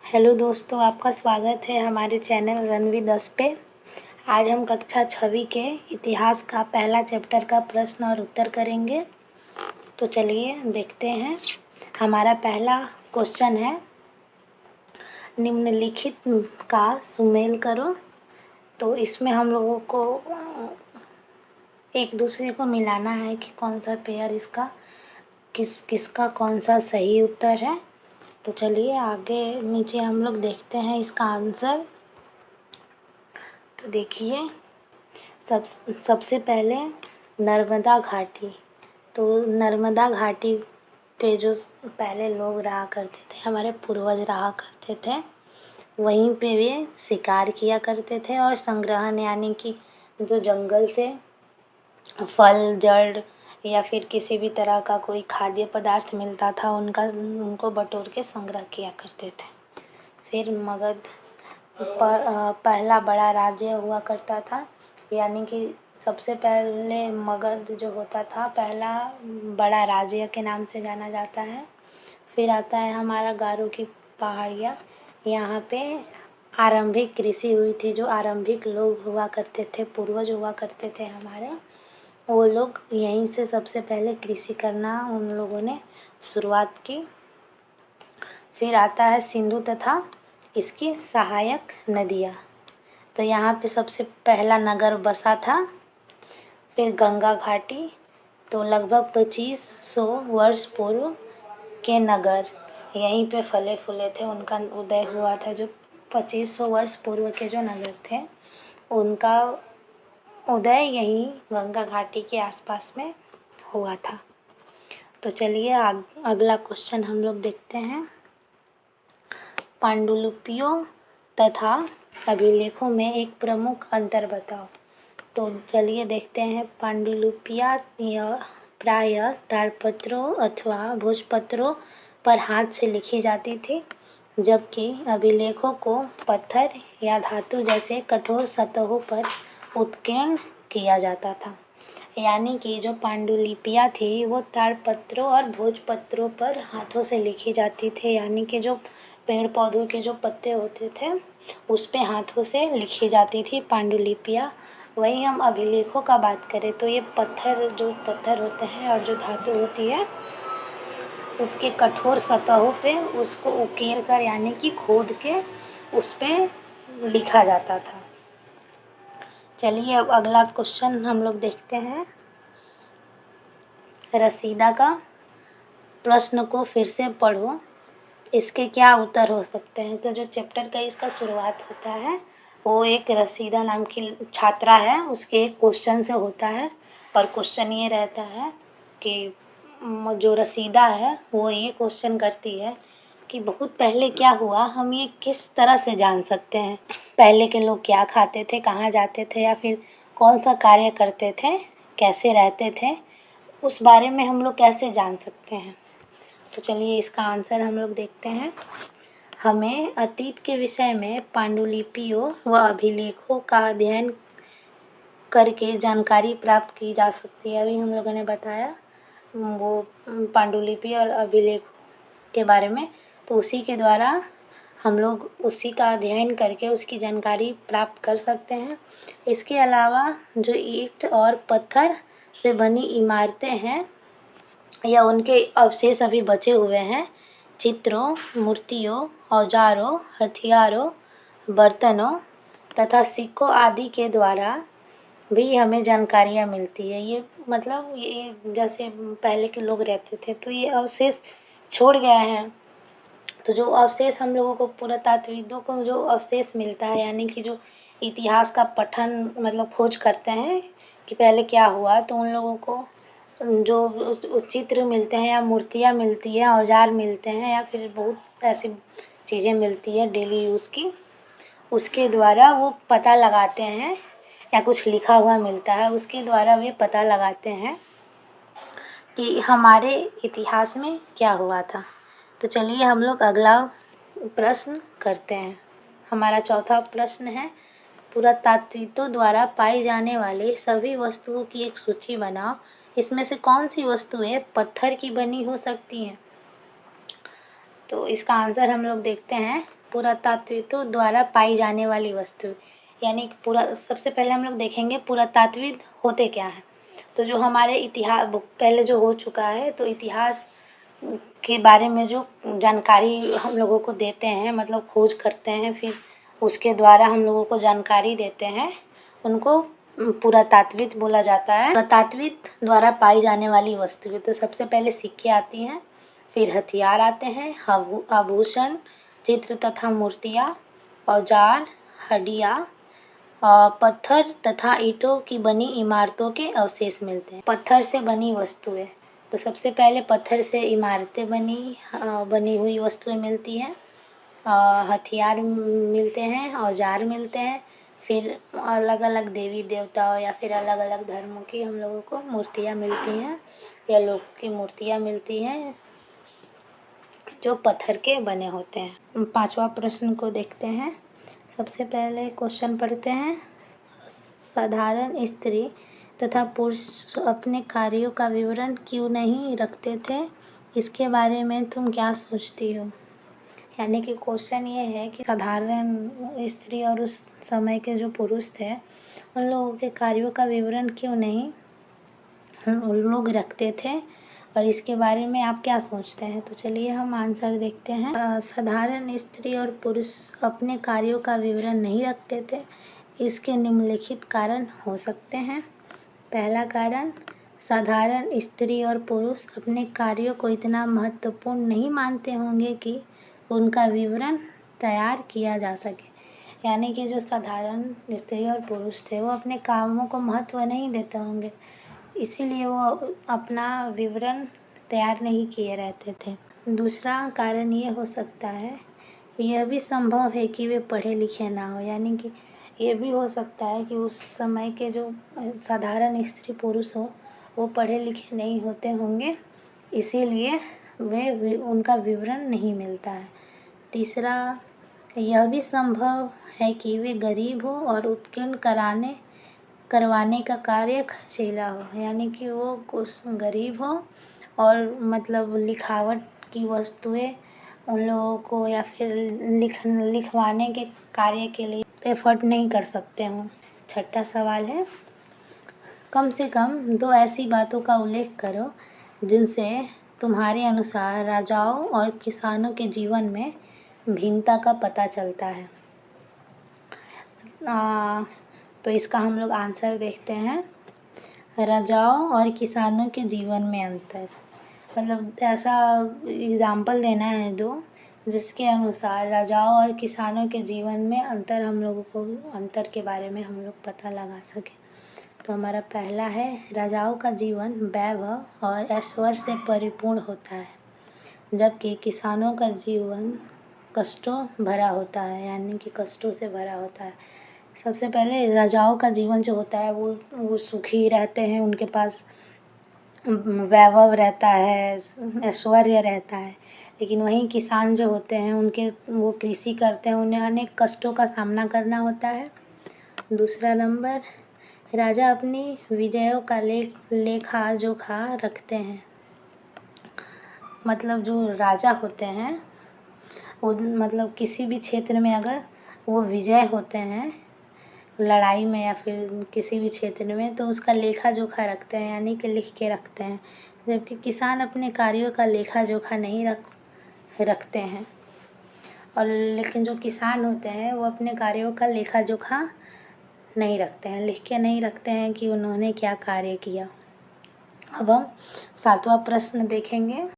Hello दोस्तों, आपका स्वागत है हमारे चैनल रणवी 10 पे। आज हम कक्षा 6वीं के इतिहास का पहला चैप्टर का प्रश्न और उत्तर करेंगे। तो चलिए देखते हैं। हमारा पहला क्वेश्चन है, निम्नलिखित का सुमेल करो। तो इसमें हम लोगों को एक दूसरे को मिलाना है कि कौन सा पेयर इसका किसका कौन सा सही उत्तर है। तो चलिए आगे नीचे हम लोग देखते हैं इसका आंसर। तो देखिए, सबसे पहले नर्मदा घाटी। तो नर्मदा घाटी पे जो पहले लोग रहा करते थे, हमारे पूर्वज रहा करते थे, वहीं पे वे शिकार किया करते थे और संग्रहण यानी कि जो जंगल से फल जड़ या फिर किसी भी तरह का कोई खाद्य पदार्थ मिलता था उनको बटोर के संग्रह किया करते थे। फिर मगध पहला बड़ा राज्य हुआ करता था, यानी कि सबसे पहले मगध जो होता था पहला बड़ा राज्य के नाम से जाना जाता है। फिर आता है हमारा गारो की पहाड़ियाँ। यहाँ पे आरंभिक कृषि हुई थी। जो आरंभिक लोग हुआ करते थे, पूर्वज हुआ करते थे हमारे, वो लोग यहीं से सबसे पहले कृषि करना उन लोगों ने शुरुआत की। फिर आता है सिंधु तथा इसकी सहायक नदियाँ। तो यहाँ पे सबसे पहला नगर बसा था। फिर गंगा घाटी, तो लगभग 2500 वर्ष पूर्व के नगर यहीं पे फले फूले थे, उनका उदय हुआ था। जो 2500 वर्ष पूर्व के जो नगर थे उनका उदय यहीं गंगा घाटी के आसपास में हुआ था। तो चलिए अगला क्वेश्चन हम लोग देखते हैं। पांडुलिपियों तथा अभिलेखों में एक प्रमुख अंतर बताओ। तो चलिए देखते हैं। पांडुलिपियाँ प्रायः ताड़पत्रों अथवा भोजपत्रों पर हाथ से लिखी जाती थी, जबकि अभिलेखों को पत्थर या धातु जैसे कठोर सतहों पर उत्कीर्ण किया जाता था। यानी कि जो पांडुलिपियाँ थी वो ताड़पत्रों और भोजपत्रों पर हाथों से लिखी जाती थी, यानी कि जो पेड़ पौधों के जो पत्ते होते थे उस पे हाथों से लिखी जाती थी पांडुलिपियाँ। वही हम अभिलेखों का बात करें तो ये पत्थर होते हैं और जो धातु होती है उसके कठोर सतहों पे उसको उकेर कर यानी कि खोद के उस पे लिखा जाता था। चलिए अब अगला क्वेश्चन हम लोग देखते हैं। रसीदा का प्रश्न को फिर से पढ़ो, इसके क्या उत्तर हो सकते हैं। तो जो चैप्टर का इसका शुरुआत होता है वो एक रसीदा नाम की छात्रा है, उसके एक क्वेश्चन से होता है। और क्वेश्चन ये रहता है कि जो रसीदा है वो ये क्वेश्चन करती है कि बहुत पहले क्या हुआ, हम ये किस तरह से जान सकते हैं। पहले के लोग क्या खाते थे, कहाँ जाते थे, या फिर कौन सा कार्य करते थे, कैसे रहते थे, उस बारे में हम लोग कैसे जान सकते हैं। तो चलिए इसका आंसर हम लोग देखते हैं। हमें अतीत के विषय में पांडुलिपियों व अभिलेखों का अध्ययन करके जानकारी प्राप्त की जा सकती है। अभी हम लोगों ने बताया वो पांडुलिपि और अभिलेख के बारे में, तो उसी के द्वारा हम लोग उसी का अध्ययन करके उसकी जानकारी प्राप्त कर सकते हैं। इसके अलावा जो ईंट और पत्थर से बनी इमारतें हैं या उनके अवशेष अभी बचे हुए हैं, चित्रों, मूर्तियों, औजारों, हथियारों, बर्तनों तथा सिक्कों आदि के द्वारा भी हमें जानकारियाँ मिलती है। ये मतलब ये जैसे पहले के लोग रहते थे तो ये अवशेष छोड़ गए हैं। तो जो अवशेष हम लोगों को, पुरातात्विदों को जो अवशेष मिलता है, यानी कि जो इतिहास का पठन मतलब खोज करते हैं कि पहले क्या हुआ, तो उन लोगों को जो चित्र मिलते हैं या मूर्तियाँ मिलती हैं, औजार मिलते हैं, या फिर बहुत ऐसी चीज़ें मिलती है डेली यूज़ की, उसके द्वारा वो पता लगाते हैं, या कुछ लिखा हुआ मिलता है उसके द्वारा वे पता लगाते हैं कि हमारे इतिहास में क्या हुआ था। तो चलिए हम लोग अगला प्रश्न करते हैं। हमारा चौथा प्रश्न है, पुरातात्विदों द्वारा पाई जाने वाले सभी वस्तुओं की एक सूची बनाओ। इसमें से कौन सी वस्तुएं पत्थर की बनी हो सकती हैं। तो इसका आंसर हम लोग देखते हैं। पुरातात्विकों द्वारा पाई जाने वाली वस्तु, यानी पूरा सबसे पहले हम लोग देखेंगे पुरातात्विक होते क्या हैं। तो जो हमारे इतिहास पहले जो हो चुका है, तो इतिहास के बारे में जो जानकारी हम लोगों को देते हैं, मतलब खोज करते हैं, फिर उसके द्वारा हम लोगों को जानकारी देते हैं, उनको पुरातात्विक बोला जाता है। पुरातात्विक द्वारा पाई जाने वाली वस्तुएं, तो सबसे पहले सिक्के आती हैं, फिर हथियार आते हैं, आभूषण, चित्र तथा मूर्तियाँ, औजार, हड्डियाँ, पत्थर तथा ईंटों की बनी इमारतों के अवशेष मिलते हैं। पत्थर से बनी वस्तुएं, तो सबसे पहले पत्थर से इमारतें बनी हुई वस्तुएं मिलती हैं, हथियार मिलते हैं, औजार मिलते हैं, फिर अलग अलग देवी देवताओं या फिर अलग अलग धर्मों की हम लोगों को मूर्तियाँ मिलती हैं, या लोग की मूर्तियाँ मिलती हैं जो पत्थर के बने होते हैं। 5वां प्रश्न को देखते हैं। सबसे पहले क्वेश्चन पढ़ते हैं। साधारण स्त्री तथा पुरुष अपने कार्यों का विवरण क्यों नहीं रखते थे, इसके बारे में तुम क्या सोचती हो। यानी कि क्वेश्चन ये है कि साधारण स्त्री और उस समय के जो पुरुष थे, उन लोगों के कार्यों का विवरण क्यों नहीं उन लोग रखते थे, और इसके बारे में आप क्या सोचते हैं। तो चलिए हम आंसर देखते हैं। साधारण स्त्री और पुरुष अपने कार्यों का विवरण नहीं रखते थे, इसके निम्नलिखित कारण हो सकते हैं। पहला कारण, साधारण स्त्री और पुरुष अपने कार्यों को इतना महत्वपूर्ण नहीं मानते होंगे कि उनका विवरण तैयार किया जा सके। यानी कि जो साधारण स्त्री और पुरुष थे, वो अपने कामों को महत्व नहीं देते होंगे, इसीलिए वो अपना विवरण तैयार नहीं किए रहते थे। दूसरा कारण ये हो सकता है, यह भी संभव है कि वे पढ़े लिखे ना हो। यानी कि ये भी हो सकता है कि उस समय के जो साधारण स्त्री पुरुष हो, वो पढ़े लिखे नहीं होते होंगे, इसीलिए उनका विवरण नहीं मिलता है। तीसरा, यह भी संभव है कि वे गरीब हो और उत्कीर्ण करवाने का कार्य खर्चीला हो। यानी कि वो कुछ गरीब हो और मतलब लिखावट की वस्तुएं उन लोगों को या फिर लिखवाने के कार्य के लिए एफर्ट नहीं कर सकते हों। छठा सवाल है, कम से कम 2 ऐसी बातों का उल्लेख करो जिनसे तुम्हारे अनुसार राजाओं और किसानों के जीवन में भिन्नता का पता चलता है। तो इसका हम लोग आंसर देखते हैं। राजाओं और किसानों के जीवन में अंतर, मतलब ऐसा एग्जाम्पल देना है 2, जिसके अनुसार राजाओं और किसानों के जीवन में अंतर हम लोगों को अंतर के बारे में हम लोग पता लगा सकें। तो हमारा पहला है, राजाओं का जीवन वैभव और ऐश्वर्य से परिपूर्ण होता है, जबकि किसानों का जीवन कष्टों भरा होता है, यानी कि कष्टों से भरा होता है। सबसे पहले राजाओं का जीवन जो होता है वो सुखी रहते हैं, उनके पास वैभव रहता है, ऐश्वर्य रहता है। लेकिन वहीं किसान जो होते हैं, वो कृषि करते हैं, उन्हें अनेक कष्टों का सामना करना होता है। दूसरा नंबर, राजा अपनी विजयों का लेखा जोखा रखते हैं। मतलब जो राजा होते हैं, वो मतलब किसी भी क्षेत्र में अगर वो विजय होते हैं लड़ाई में या फिर किसी भी क्षेत्र में, तो उसका लेखा जोखा रखते हैं, यानी कि लिख के रखते हैं। जबकि किसान अपने कार्यों का लेखा जोखा नहीं रखते हैं। और लेकिन जो किसान होते हैं, वो अपने कार्यों का लेखा जोखा नहीं रखते हैं, लिख के नहीं रखते हैं कि उन्होंने क्या कार्य किया। अब हम 7वां प्रश्न देखेंगे।